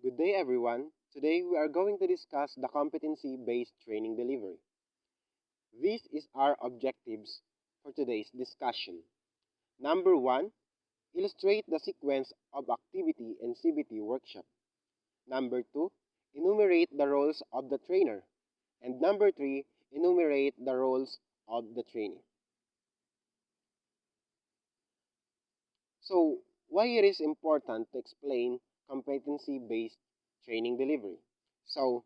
Good day, everyone. Today we are going to discuss the competency-based training delivery. This is our objectives for today's discussion. Number one, illustrate the sequence of activity and CBT workshop. Number two, enumerate the roles of the trainer. And number three, enumerate the roles of the trainee. So, why it is important to explain competency-based training delivery? So,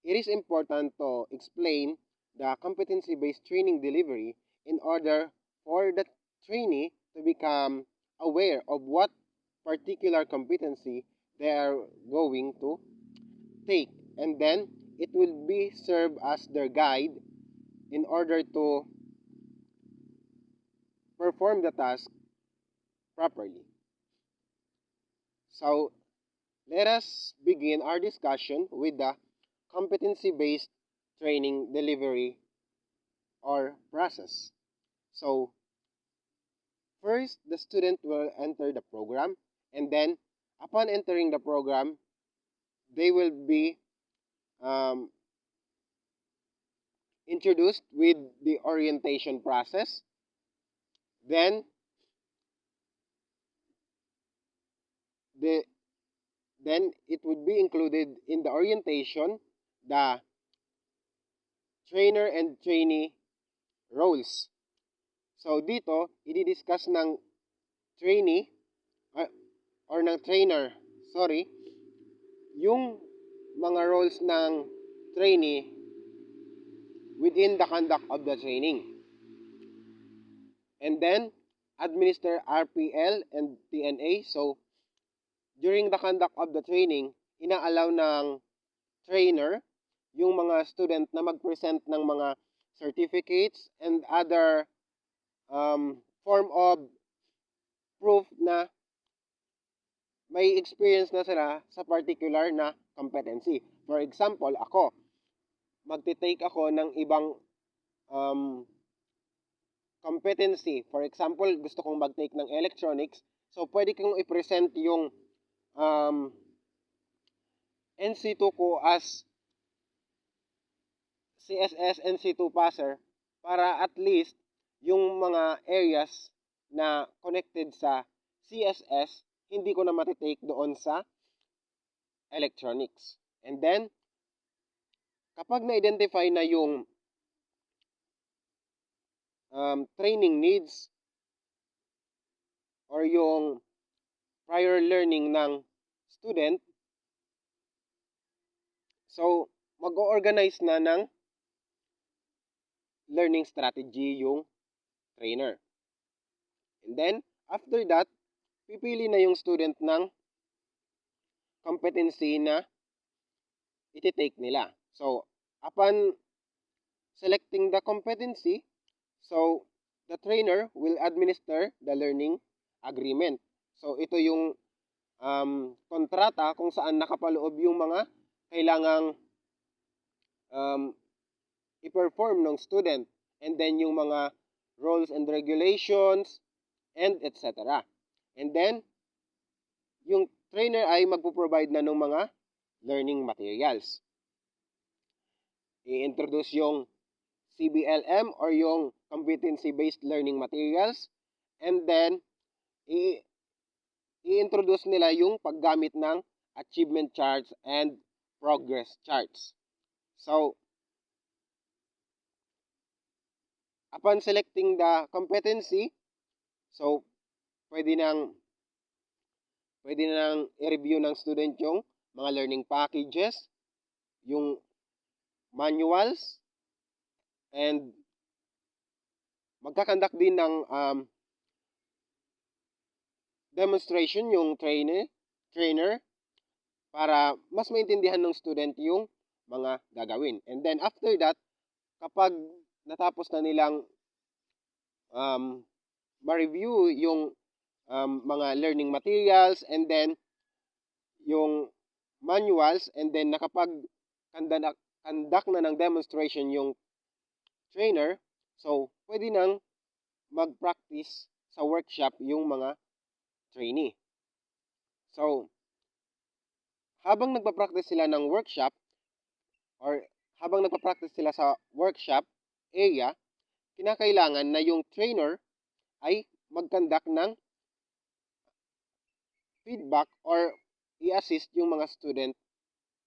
it is important to explain the competency-based training delivery in order for the trainee to become aware of what particular competency they are going to take. And then, it will be served as their guide in order to perform the task properly. So, let us begin our discussion with the competency-based training delivery or process. So, first, the student will enter the program, and then upon entering the program, they will be um, introduced with the orientation process. Then, the then it would be included in the orientation the trainer and trainee roles. So dito, i-discuss ng trainee or ng trainer, sorry, yung mga roles ng trainee within the conduct of the training. And then, administer RPL and TNA. So, during the conduct of the training, inaalaw ng trainer yung mga student na mag-present ng mga certificates and other form of proof na may experience na sila sa particular na competency. For example, ako, magte-take ako ng ibang competency. For example, gusto kong mag-take ng electronics. So, pwede kong i-present yung NC2 ko as CSS NC2 passer para at least yung mga areas na connected sa CSS, hindi ko na matitake doon sa electronics. And then, kapag na-identify na yung training needs or yung prior learning ng student, so, mag-o-organize na ng learning strategy yung trainer. And then, after that, pipili na yung student ng competency na iti-take nila. So, upon selecting the competency, so, the trainer will administer the learning agreement. So, ito yung kontrata kung saan nakapaloob yung mga kailangang i-perform ng student, and then yung mga rules and regulations, and etc. And then, yung trainer ay magpo-provide na ng mga learning materials. I-introduce yung CBLM or yung competency-based learning materials, and then, i-introduce nila yung paggamit ng achievement charts and progress charts. So, upon selecting the competency, so, pwede nang i-review ng student yung mga learning packages, yung manuals, and magkakandak din ng demonstration yung trainer para mas maintindihan ng student yung mga gagawin. And then after that, kapag natapos na nilang ma-review yung mga learning materials and then yung manuals, and then nakapag-conduct na ng demonstration yung trainer, so pwede nang mag-practice sa workshop yung mga trainee. So, habang nagpa-practice sila ng workshop or habang nagpa-practice sila sa workshop area, kinakailangan na yung trainer ay mag-conduct ng feedback or i-assist yung mga student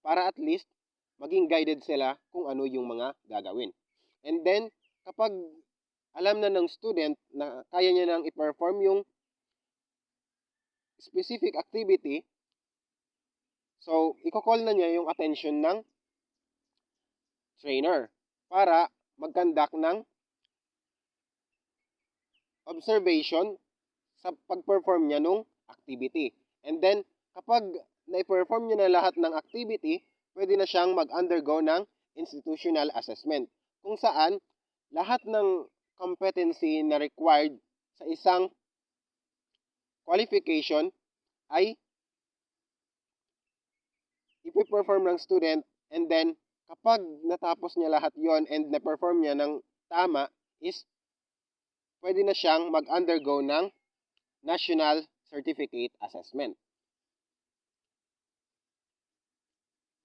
para at least maging guided sila kung ano yung mga gagawin. And then, kapag alam na ng student na kaya niya nang i-perform yung specific activity, so, i-call na niya yung attention ng trainer para mag-conduct ng observation sa pag-perform niya nung activity. And then, kapag na-perform niya na lahat ng activity, pwede na siyang mag-undergo ng institutional assessment, kung saan lahat ng competency na required sa isang qualification ay ipi-perform ng student, and then kapag natapos niya lahat yon and na-perform niya ng tama is pwede na siyang mag-undergo ng National Certificate Assessment.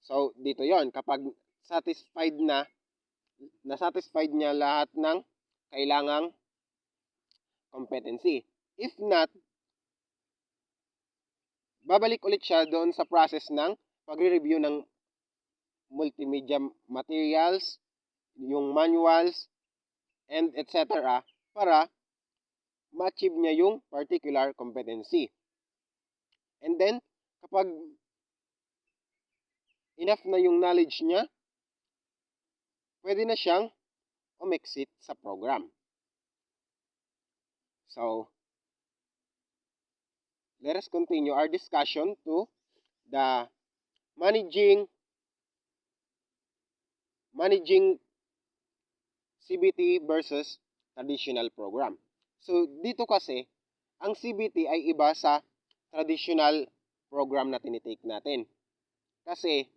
So, dito yon kapag na-satisfied niya lahat ng kailangang competency. If not, babalik ulit siya doon sa process ng pagre-review ng multimedia materials, yung manuals, and etc. para ma-achieve niya yung particular competency. And then, kapag enough na yung knowledge niya, pwede na siyang umexit sa program. So, let us continue our discussion to the managing CBT versus traditional program. So, dito kasi, ang CBT ay iba sa traditional program na tinitake natin. Kasi,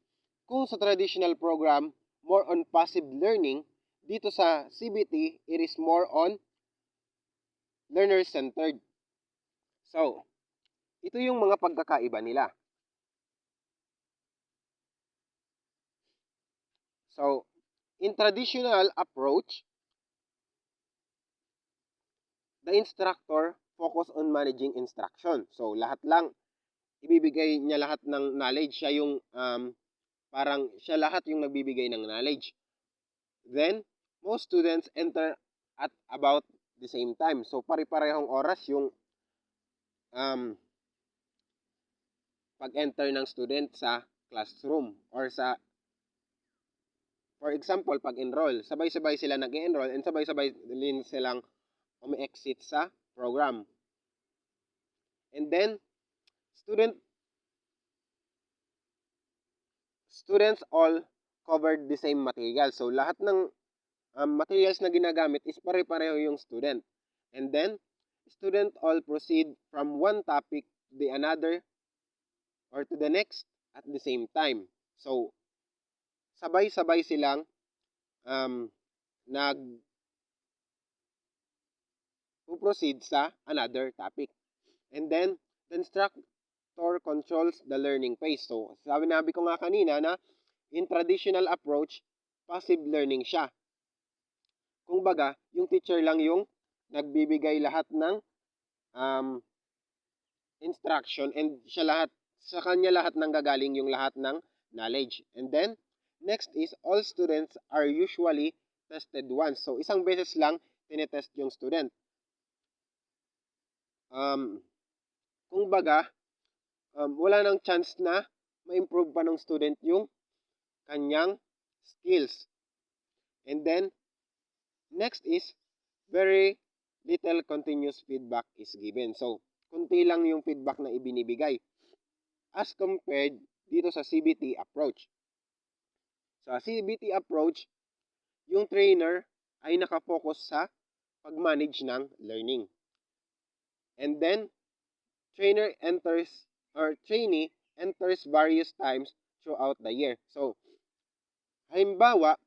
kung sa traditional program, more on passive learning, dito sa CBT, it is more on learner-centered. So, ito yung mga pagkakaiba nila. So, in traditional approach, the instructor focus on managing instruction. So, lahat lang, ibibigay niya lahat ng knowledge. Siya yung, siya lahat yung nagbibigay ng knowledge. Then, most students enter at about the same time. So, pare-parehong oras yung pag-enter ng student sa classroom or sa, for example, pag-enroll. Sabay-sabay sila nag-enroll and sabay-sabay din silang umi-exit sa program. And then, students all covered the same material. So, lahat ng materials na ginagamit is pare-pareho yung student. And then, student all proceed from one topic to the another or to the next at the same time. So, sabay-sabay silang nag-proceed sa another topic. And then, the instructor controls the learning pace. So, sabi ko nga kanina na in traditional approach, passive learning siya. Kung baga, yung teacher lang yung nagbibigay lahat ng instruction and sa kanya lahat ng gagaling yung lahat ng knowledge. And then, next is all students are usually tested once. So, isang beses lang tinetest yung student. Kung baga, wala nang chance na ma-improve pa ng student yung kanyang skills. And then, next is very little continuous feedback is given. So, kunti lang yung feedback na ibinibigay as compared dito sa CBT approach. Sa CBT approach, yung trainer ay nakafocus sa pag-manage ng learning. And then, trainee enters various times throughout the year. So, halimbawa,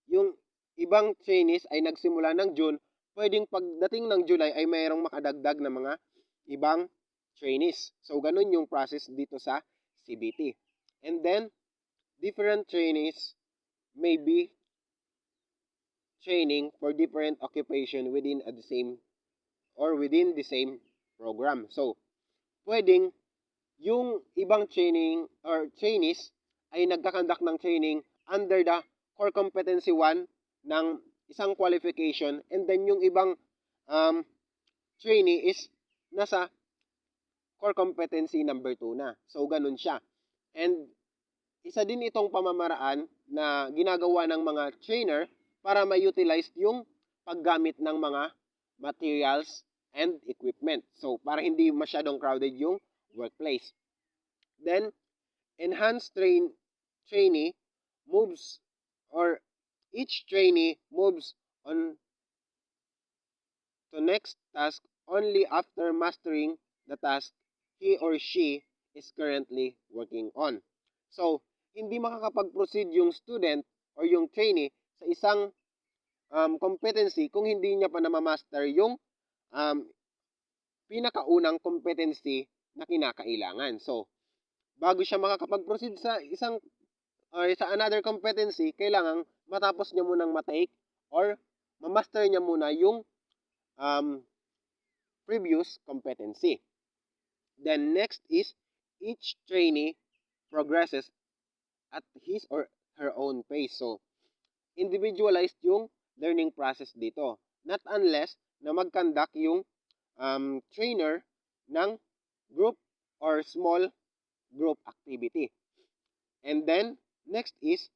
yung ibang trainees ay nagsimula ng June, pwedeng pagdating ng July ay mayroong makadagdag na mga ibang trainees. So, ganun yung process dito sa CBT. And then, different trainees may be training for different occupation within the same program. So, pwedeng yung ibang training or trainees ay nagkakandak ng training under the core competency 1 ng isang qualification, and then yung ibang trainee is nasa core competency number 2 na. So, ganun siya. And isa din itong pamamaraan na ginagawa ng mga trainer para ma-utilize yung paggamit ng mga materials and equipment. So, para hindi masyadong crowded yung workplace. Then, enhanced trainee moves, or each trainee moves on to next task only after mastering the task he or she is currently working on. So, hindi makakapag-proceed yung student or yung trainee sa isang competency kung hindi niya pa namamaster yung pinakaunang competency na kinakailangan. So, bago siya makakapag-proceed sa isang or sa another competency, kailangan matapos niya munang matake or mamaster niya muna yung previous competency. Then next is each trainee progresses at his or her own pace. So, individualized yung learning process dito. Not unless na mag-conduct yung trainer ng group or small group activity. And then, next is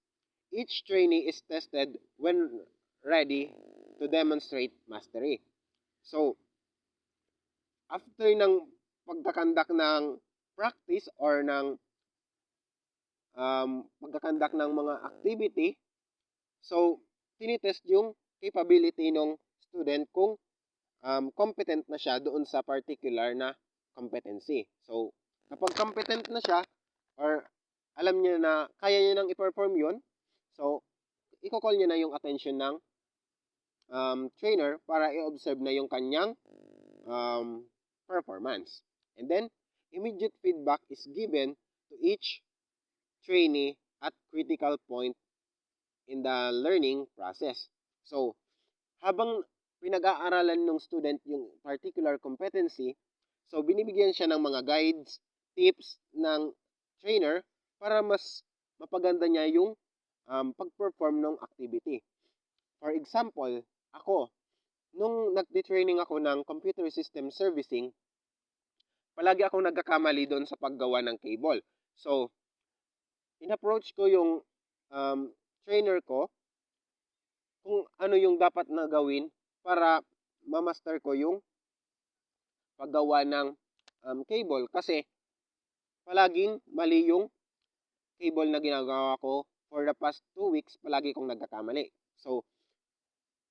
each trainee is tested when ready to demonstrate mastery. So, after ng pagkakandak ng practice or ng pagkakandak ng mga activity, so, tinitest yung capability ng student kung competent na siya doon sa particular na competency. So, kapag competent na siya or alam niya na kaya niya nang i-perform yun, so, i-call niya na yung attention ng trainer para i-observe na yung kanyang performance. And then, immediate feedback is given to each trainee at critical point in the learning process. So, habang pinag-aaralan ng student yung particular competency, so binibigyan siya ng mga guides, tips ng trainer para mas mapaganda niya yung pag-perform ng activity. For example, ako, nung nagde-training ako ng computer system servicing, palagi akong nagkakamali doon sa paggawa ng cable. So, in-approach ko yung trainer ko kung ano yung dapat na gawin para ma-master ko yung paggawa ng cable. Kasi, palaging mali yung cable na ginagawa ko. For the past 2 weeks, palagi kong nagkakamali. So,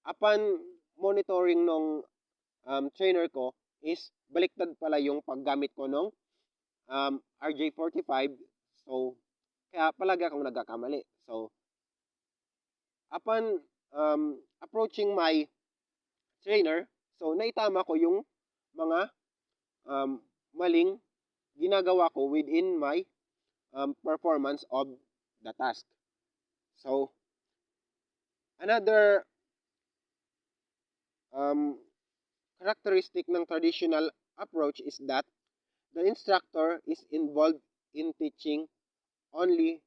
upon monitoring ng trainer ko, is baliktad pala yung paggamit ko ng RJ45. So, kaya palagi akong nagkakamali. So, upon approaching my trainer, so naitama ko yung mga maling ginagawa ko within my performance of the task. So, another characteristic ng traditional approach is that the instructor is involved in teaching only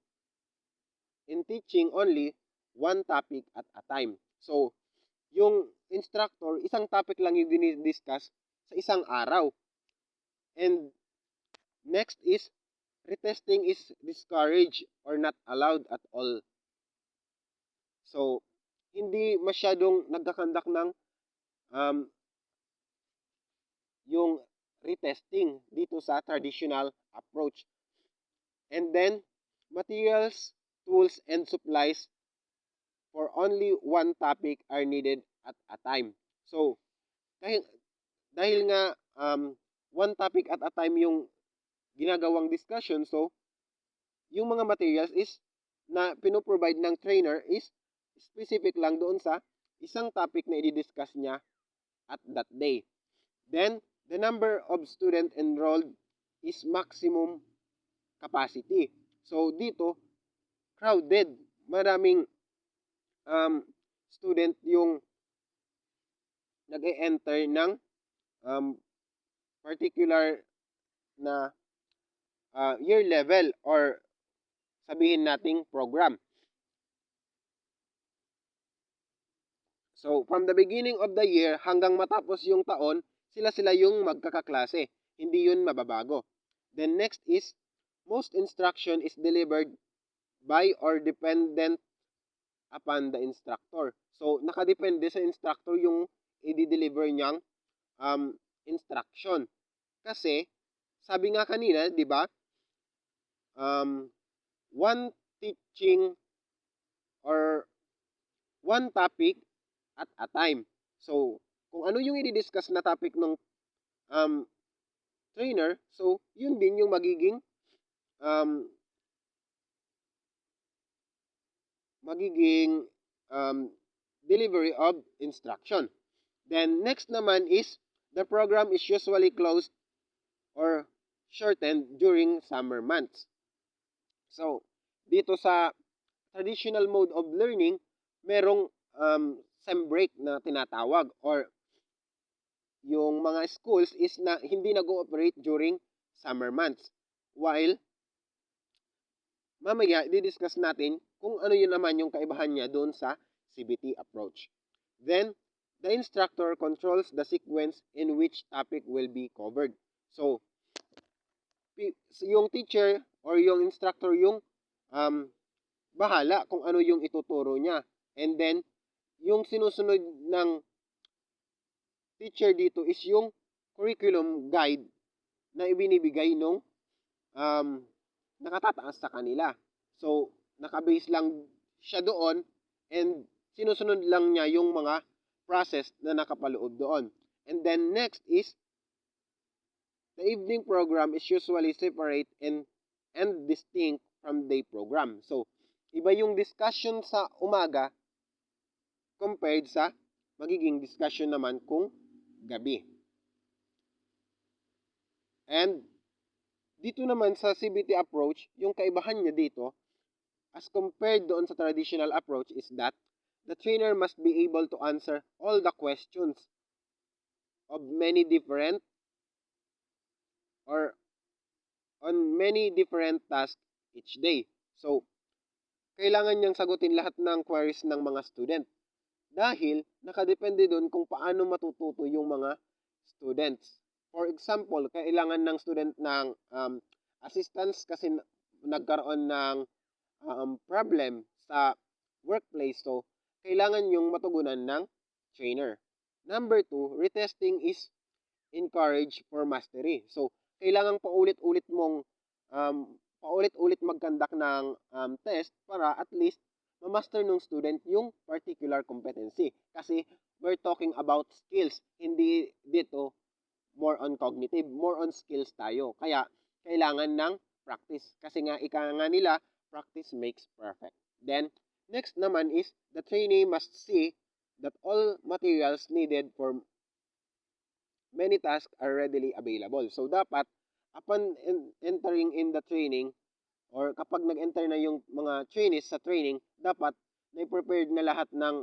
one topic at a time. So, yung instructor, isang topic lang yung dinidiscuss sa isang araw. And next is, retesting is discouraged or not allowed at all. So, hindi masyadong nagkakandak ng yung retesting dito sa traditional approach. And then, materials, tools, and supplies for only one topic are needed at a time. So, dahil nga one topic at a time yung ginagawang discussion, so, yung mga materials is na pinoprovide ng trainer is specific lang doon sa isang topic na i-discuss niya at that day. Then, the number of student enrolled is maximum capacity. So dito, crowded. Maraming student yung nag-e-enter ng particular na year level or sabihin nating program. So, from the beginning of the year hanggang matapos yung taon, sila-sila yung magkakaklase. Hindi yun mababago. Then next is, most instruction is delivered by or dependent upon the instructor. So, nakadepende sa instructor yung i-deliver niyang instruction. Kasi, sabi nga kanina, di ba, one teaching or one topic at a time. So, kung ano yung i-discuss na topic ng trainer, so, yun din yung magiging delivery of instruction. Then, next naman is, the program is usually closed or shortened during summer months. So, dito sa traditional mode of learning, merong sem break na tinatawag or yung mga schools is na hindi nag-ooperate during summer months. While mamaya di-discuss natin kung ano yun naman yung kaibahan niya doon sa CBT approach. Then, the instructor controls the sequence in which topic will be covered. So, yung teacher or yung instructor yung bahala kung ano yung ituturo niya. And then, yung sinusunod ng teacher dito is yung curriculum guide na ibinibigay nung nakatataas sa kanila. So, nakabase lang siya doon and sinusunod lang niya yung mga process na nakapaloob doon. And then next is, the evening program is usually separate and distinct from day program. So, iba yung discussion sa umaga compared sa magiging discussion naman kung gabi. And dito naman sa CBT approach, yung kaibahan niya dito as compared doon sa traditional approach is that the trainer must be able to answer all the questions of many different or on many different tasks each day. So, kailangan niyang sagutin lahat ng queries ng mga student. Dahil, nakadepende doon kung paano matututo yung mga students. For example, kailangan ng student ng assistance kasi nagkaroon ng problem sa workplace. So, kailangan yung matugunan ng trainer. Number 2, retesting is encouraged for mastery. So, kailangan paulit-ulit mong paulit-ulit mag-conduct ng test para at least ma-master ng student yung particular competency. Kasi we're talking about skills, hindi dito more on cognitive, more on skills tayo. Kaya kailangan ng practice. Kasi nga ika nga nila, practice makes perfect. Then, next naman is, the trainee must see that all materials needed for many tasks are readily available. So, dapat, upon entering in the training, or kapag nag-enter na yung mga trainees sa training, dapat na-prepared na lahat ng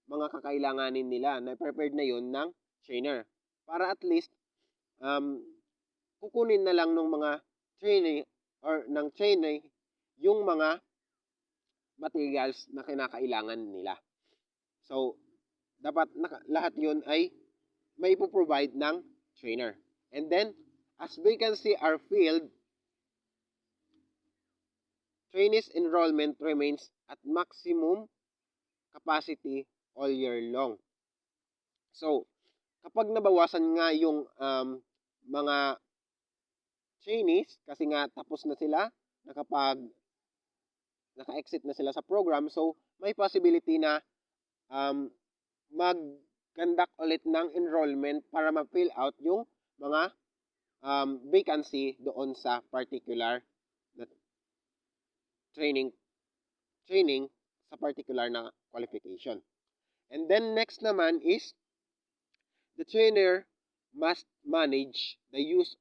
mga kakailanganin nila. Na-prepared na yun ng trainer. Para at least, kukunin na lang ng mga trainee or ng trainee yung mga materials na kinakailangan nila. So, dapat lahat yun ay may provide ng trainer. And then, as vacancy are filled, trainees enrollment remains at maximum capacity all year long. So, kapag nabawasan nga yung mga trainees, kasi nga tapos na sila, naka-exit na sila sa program, so may possibility na mag-conduct ulit ng enrollment para ma-fill out yung mga vacancy doon sa particular training sa particular na qualification. And then next naman is, the trainer must manage the use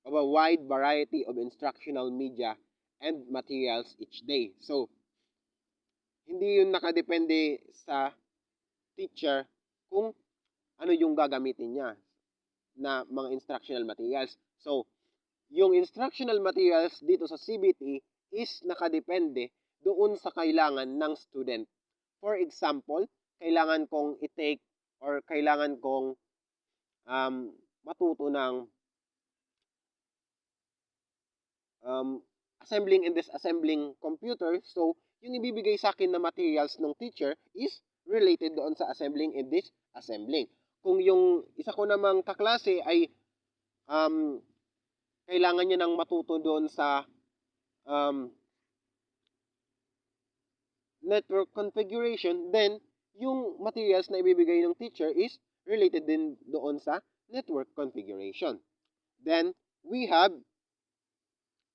of a wide variety of instructional media and materials each day. So, hindi yun nakadepende sa teacher kung ano yung gagamitin niya na mga instructional materials. So, yung instructional materials dito sa CBT is nakadepende doon sa kailangan ng student. For example, kailangan kong i-take or kailangan kong matuto ng assembling and disassembling computer. So, yung ibibigay sa akin na materials ng teacher is related doon sa assembling and disassembling. Kung yung isa ko namang kaklase ay kailangan niya nang matuto doon sa network configuration, then yung materials na ibibigay ng teacher is related din doon sa network configuration. Then, we have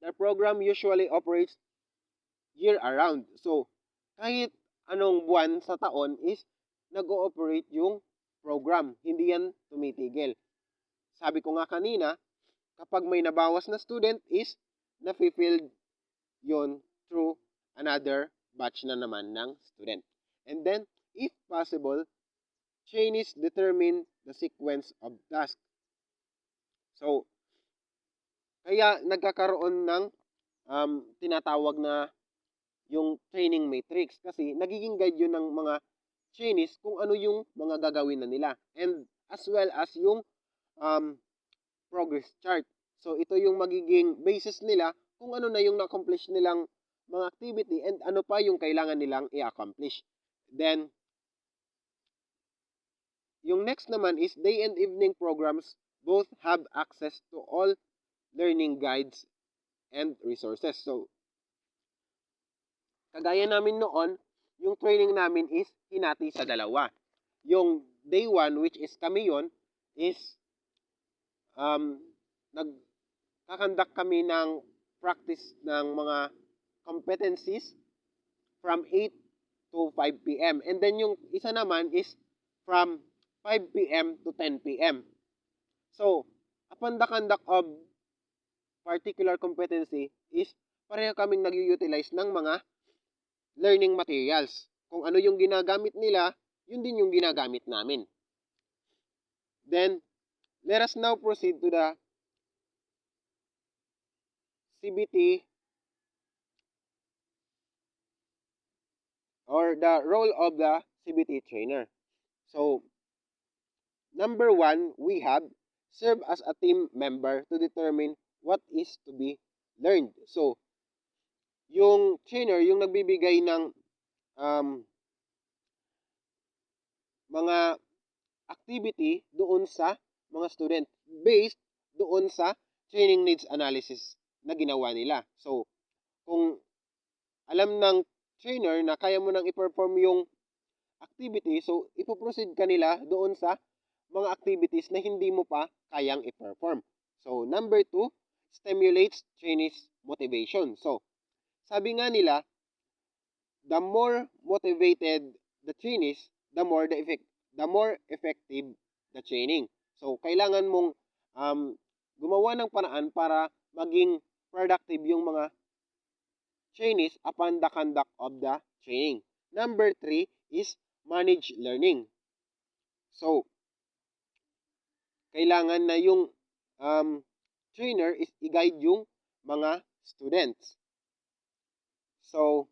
the program usually operates year-around. So, kahit anong buwan sa taon is nag-ooperate yung program. Hindi yan tumitigil. Sabi ko nga kanina, kapag may nabawas na student is na-filled yun through another batch na naman ng student. And then, if possible, trainees determine the sequence of tasks. So, kaya nagkakaroon ng tinatawag na yung training matrix kasi nagiging guide yun ng mga trainees kung ano yung mga gagawin na nila and as well as yung progress chart. So, ito yung magiging basis nila kung ano na yung na-accomplish nilang mga activity and ano pa yung kailangan nilang i-accomplish. Then, yung next naman is day and evening programs both have access to all learning guides and resources. So, kagaya namin noon, yung training namin is hinati sa dalawa. Yung day 1, which is kami yon, is nagkakandak kami ng practice ng mga competencies from 8 to 5 p.m. And then yung isa naman is from 5 p.m. to 10 p.m. So, upon the conduct of particular competency is pareho kaming nag-utilize ng mga learning materials. Kung ano yung ginagamit nila, yun din yung ginagamit namin. Then, let us now proceed to the CBT or the role of the CBT trainer. So, number 1, we have serve as a team member to determine what is to be learned. So, yung trainer, yung nagbibigay ng mga activity doon sa mga student based doon sa training needs analysis na ginawa nila. So, kung alam ng trainer na kaya mo nang i-perform yung activity, so ipoproceed ka nila doon sa mga activities na hindi mo pa kayang i-perform. So, number 2, stimulates trainees' motivation. So, sabi nga nila, the more motivated the trainees, the more effective the training. So, kailangan mong gumawa ng paraan para maging productive yung mga trainees upon the conduct of the training. Number 3 is manage learning. So, kailangan na yung trainer is i-guide yung mga students. So,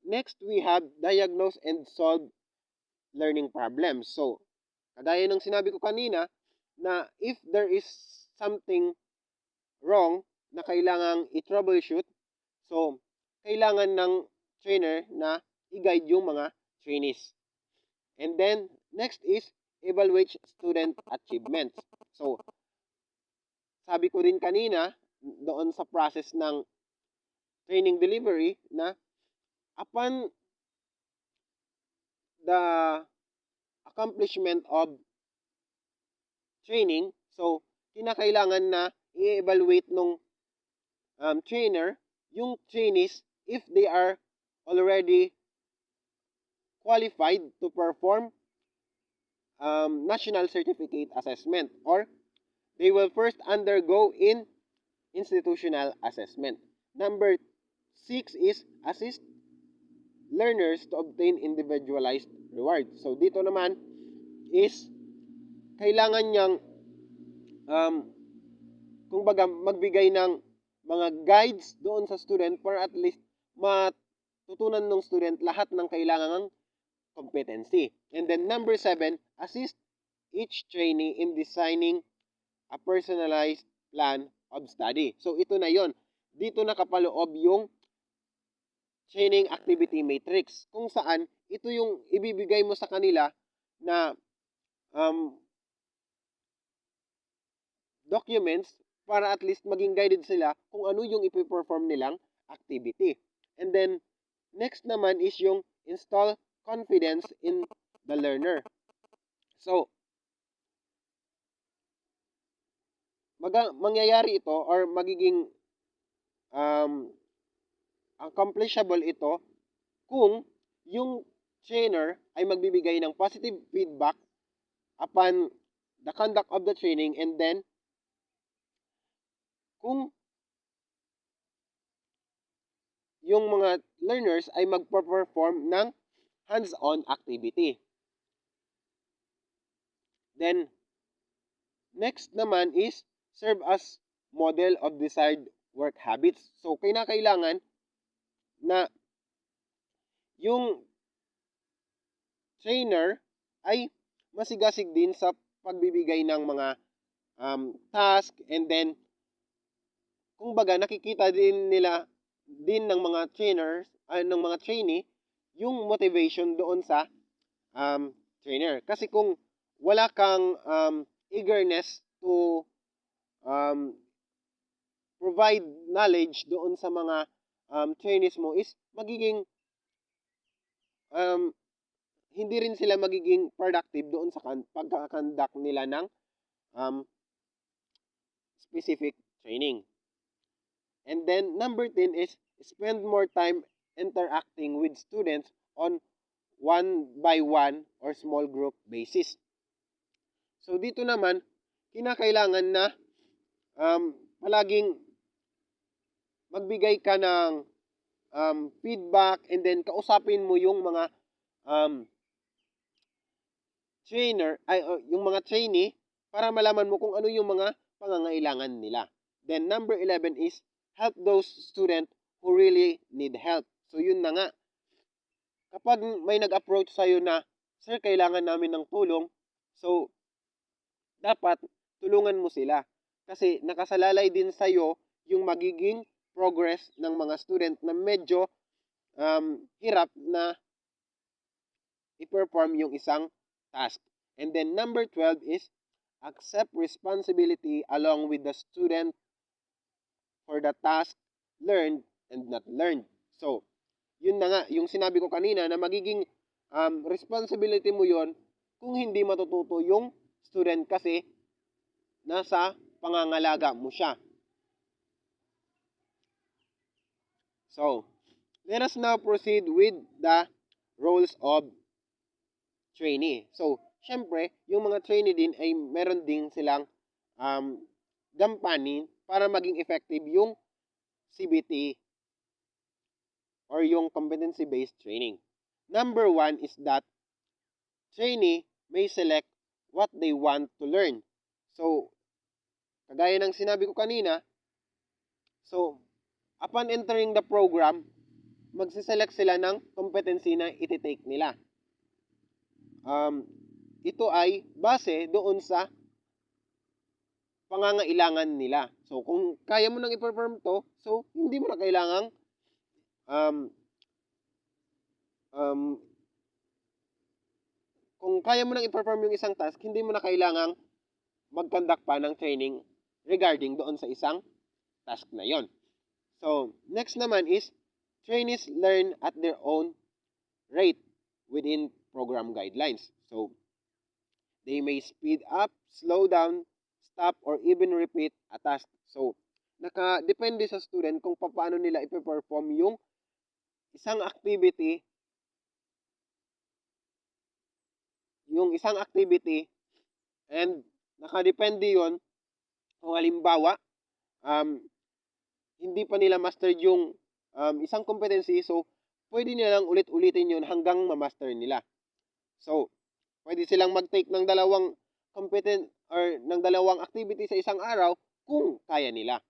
next we have diagnose and solve learning problems. So, kagaya ng sinabi ko kanina na if there is something wrong na kailangang i-troubleshoot, so, kailangan ng trainer na i-guide yung mga trainees. And then, next is evaluate student achievements. So, sabi ko din kanina, doon sa process ng training delivery na upon the accomplishment of training, so, kinakailangan na i-evaluate nung trainer yung trainees if they are already qualified to perform national certificate assessment or they will first undergo in institutional assessment. Number 6 is assist learners to obtain individualized reward. So, dito naman is kailangan niyang kung baga magbigay ng mga guides doon sa student para at least matutunan ng student lahat ng kailangang competency. And then number 7, assist each trainee in designing a personalized plan of study. So ito na yon. Dito nakapaloob yung training activity matrix kung saan ito yung ibibigay mo sa kanila na documents para at least maging guided sila kung ano yung ipiperform nilang activity. And then, next naman is yung install confidence in the learner. So, mangyayari ito or magiging accomplishable ito kung yung trainer ay magbibigay ng positive feedback upon the conduct of the training, and then kung yung mga learners ay magpa-perform ng hands-on activity. Then, next naman is serve as model of desired work habits. So, kailangan na yung trainer ay masigasig din sa pagbibigay ng mga task, and then kung baga nakikita din nila din ng mga trainers ng mga trainee yung motivation doon sa trainer. Kasi kung wala kang eagerness to provide knowledge doon sa mga trainees mo, is magiging hindi rin sila magiging productive doon sa pagkakandak nila ng specific training. And then, number 10 is spend more time interacting with students on one-by-one or small group basis. So, dito naman, kinakailangan na palaging magbigay ka ng feedback, and then kausapin mo yung mga yung mga trainee para malaman mo kung ano yung mga pangangailangan nila. Then, number 11 is help those students who really need help. So, yun na nga. Kapag may nag-approach sa'yo na, sir, kailangan namin ng tulong, so, dapat tulungan mo sila. Kasi nakasalalay din sa'yo yung magiging progress ng mga student na medyo hirap na i-perform yung isang task. And then, number 12 is accept responsibility along with the student for the task learned and not learned. So, yun na nga, yung sinabi ko kanina na magiging responsibility mo yon kung hindi matututo yung student kasi nasa pangangalaga mo siya. So, let us now proceed with the roles of trainee. So, syempre, yung mga trainee din ay meron din silang gampanin para maging effective yung CBT or yung competency-based training. Number 1 is that trainee may select what they want to learn. So, kagaya ng sinabi ko kanina, so, upon entering the program, magsiselect sila ng competency na iti-take nila. Ito ay base doon sa pangangailangan nila. So, kung kaya mo nang i-perform to, so, hindi mo na kailangang kung kaya mo nang i-perform yung isang task, hindi mo na kailangang mag-conduct pa ng training regarding doon sa isang task na yon. So, next naman is, trainees learn at their own rate within program guidelines. So, they may speed up, slow down, stop, or even repeat a task. So, nakadepende sa student kung paano nila ipe-perform yung isang activity, and nakadepende yon Kung halimbawa, hindi pa nila master yung isang competency, so pwede nilang ulit-ulitin yun hanggang ma-master nila. So, pwede silang mag-take ng dalawang ng dalawang activity sa isang araw kung kaya nila.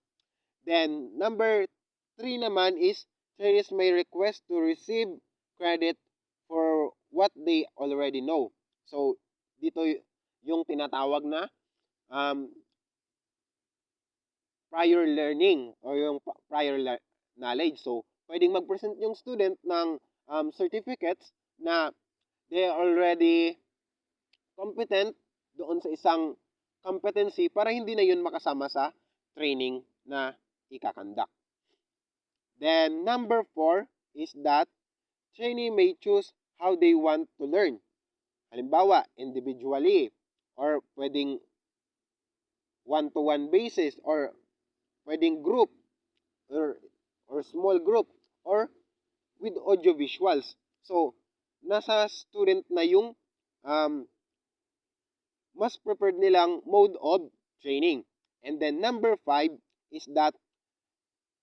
Then, number 3 naman is trainees may request to receive credit for what they already know. So, dito yung tinatawag na um, prior learning or yung prior knowledge. So, pwedeng mag-present yung student ng certificates na they are already competent doon sa isang competency para hindi na yun makasama sa training na ikakandak. Then, number 4 is that trainee may choose how they want to learn. Halimbawa, individually, or pwedeng one-to-one basis, or pwedeng group, or small group, or with audio visuals. So, nasa student na yung mas preferred nilang mode of training. And then number 5 is that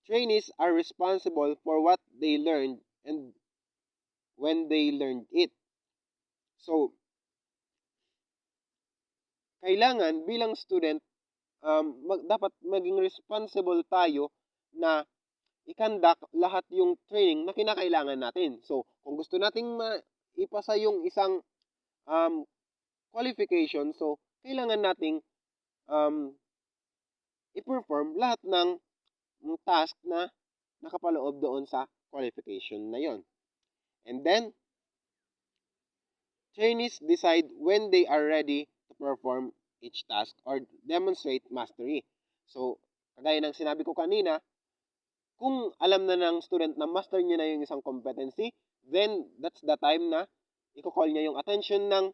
trainees are responsible for what they learned and when they learned it. So, kailangan bilang student, dapat maging responsible tayo na i-conduct lahat yung training na kinakailangan natin. So, kung gusto nating ipasa yung isang qualification, so, kailangan nating i-perform lahat ng task na nakapaloob doon sa qualification na yon. And then, trainees decide when they are ready to perform each task or demonstrate mastery. So, kagaya ng sinabi ko kanina, kung alam na ng student na master niya na yung isang competency, then that's the time na i-call niya yung attention ng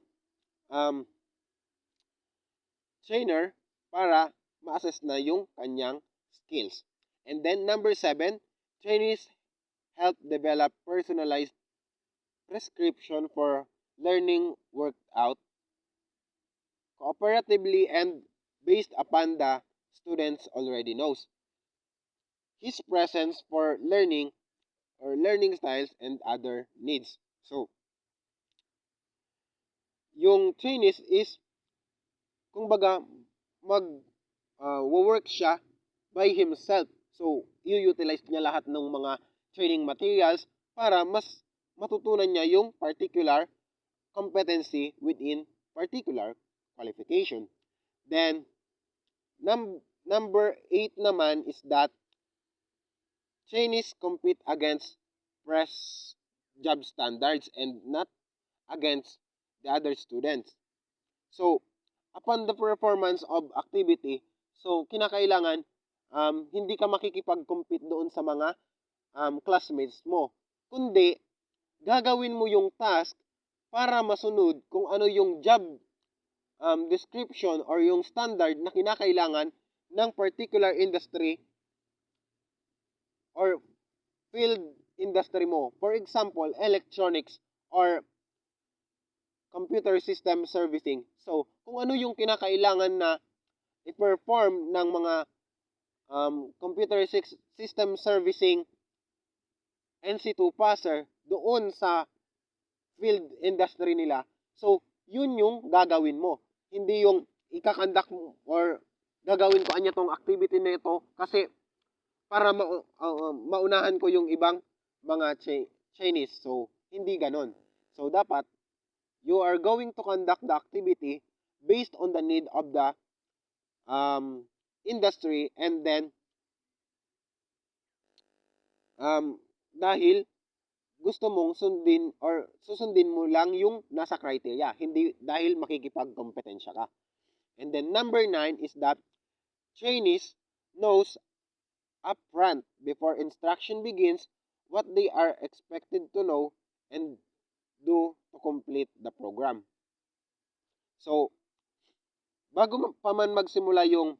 trainer para ma-assess na yung kanyang skills. And then number 7, trainees help develop personalized prescription for learning worked out cooperatively and based upon the students already knows his presence for learning or learning styles and other needs. So, yung trainees is, kumbaga, work siya by himself. So, i-utilize niya lahat ng mga training materials para mas matutunan niya yung particular competency within particular qualification. Then, number 8 naman is that trainees compete against press job standards and not against the other students. So, upon the performance of activity, so kinakailangan hindi ka makikipag-compete doon sa mga classmates mo, kundi gagawin mo yung task para masunod kung ano yung job description or yung standard na kinakailangan ng particular industry or field industry mo. For example, electronics or computer system servicing. So, kung ano yung kinakailangan na i-perform ng mga computer system servicing NC2 passer doon sa field industry nila. So, yun yung gagawin mo. Hindi yung ikakandak mo or gagawin ko anya tong activity na ito kasi para maunahan ko yung ibang mga Chinese. So, hindi ganon. So, dapat you are going to conduct the activity based on the need of the industry and then dahil gusto mong sundin or susundin mo lang yung nasa criteria, hindi dahil makikipagkompetensya ka. And then number 9 is that trainees knows upfront before instruction begins what they are expected to know and do to complete the program. So, bago pa man magsimula yung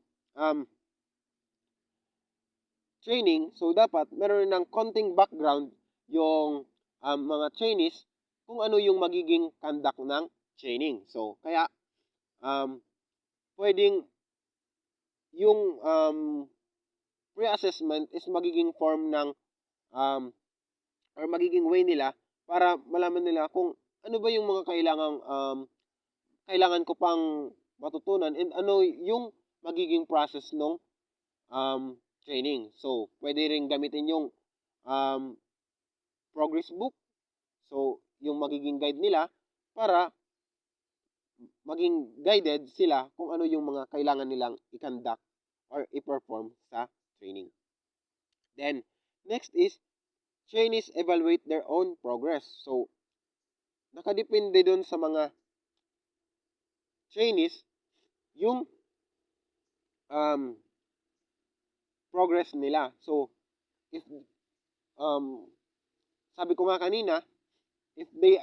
training, so dapat meron ng konting background yung mga trainees kung ano yung magiging conduct ng training. So, kaya pwedeng yung pre-assessment is magiging form ng or magiging way nila para malaman nila kung ano ba yung mga kailangan ko pang matutunan and ano yung magiging process ng training. So, pwede rin gamitin yung progress book. So, yung magiging guide nila para maging guided sila kung ano yung mga kailangan nilang i-conduct or i-perform sa training. Then, next is, trainees evaluate their own progress. So, nakadepende dun sa mga trainees yung progress nila. So, if sabi ko nga kanina, if they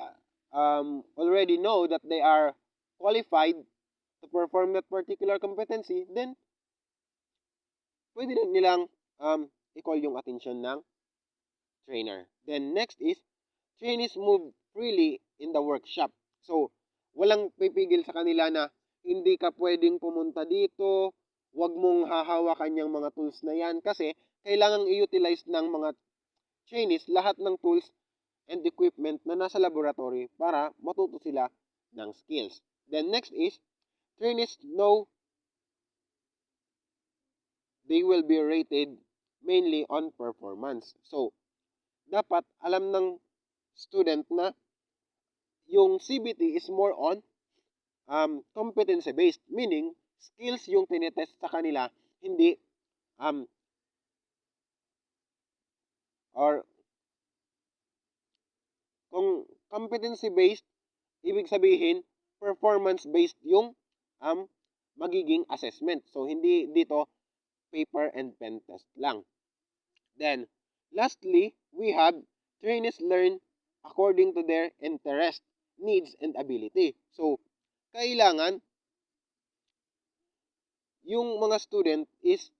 already know that they are qualified to perform that particular competency, then pwede na nilang i-call yung attention ng trainer. Then next is, trainees move freely in the workshop. So, walang pipigil sa kanila na hindi ka pwedeng pumunta dito, wag mong hahawakan yung mga tools na yan kasi kailangang i-utilize ng mga trainees lahat ng tools and equipment na nasa laboratory para matuto sila ng skills. Then next is, trainees know they will be rated mainly on performance. So, dapat alam ng student na yung CBT is more on competency-based, meaning skills yung tinetest sa kanila, hindi or kung competency-based, ibig sabihin, performance-based yung magiging assessment. So, hindi dito paper and pen test lang. Then, lastly, we have trainees learn according to their interest, needs, and ability. So, kailangan yung mga student is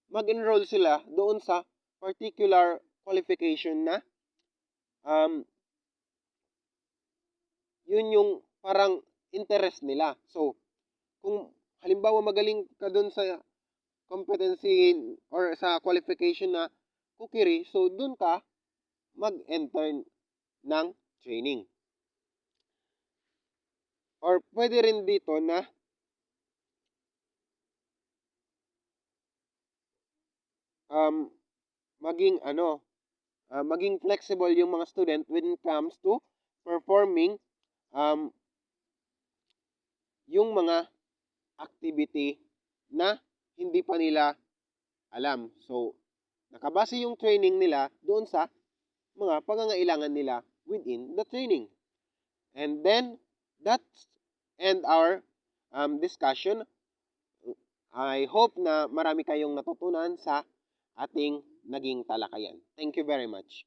mag-enroll sila doon sa particular qualification na yun yung parang interest nila. So, kung halimbawa magaling ka doon sa competency or sa qualification na cookery, so doon ka mag-enter ng training. Or pwede rin dito na maging flexible yung mga student when it comes to performing yung mga activity na hindi pa nila alam. So, nakabase yung training nila doon sa mga pangangailangan nila within the training. And then, that's end our discussion. I hope na marami kayong natutunan sa ating naging talakayan. Thank you very much.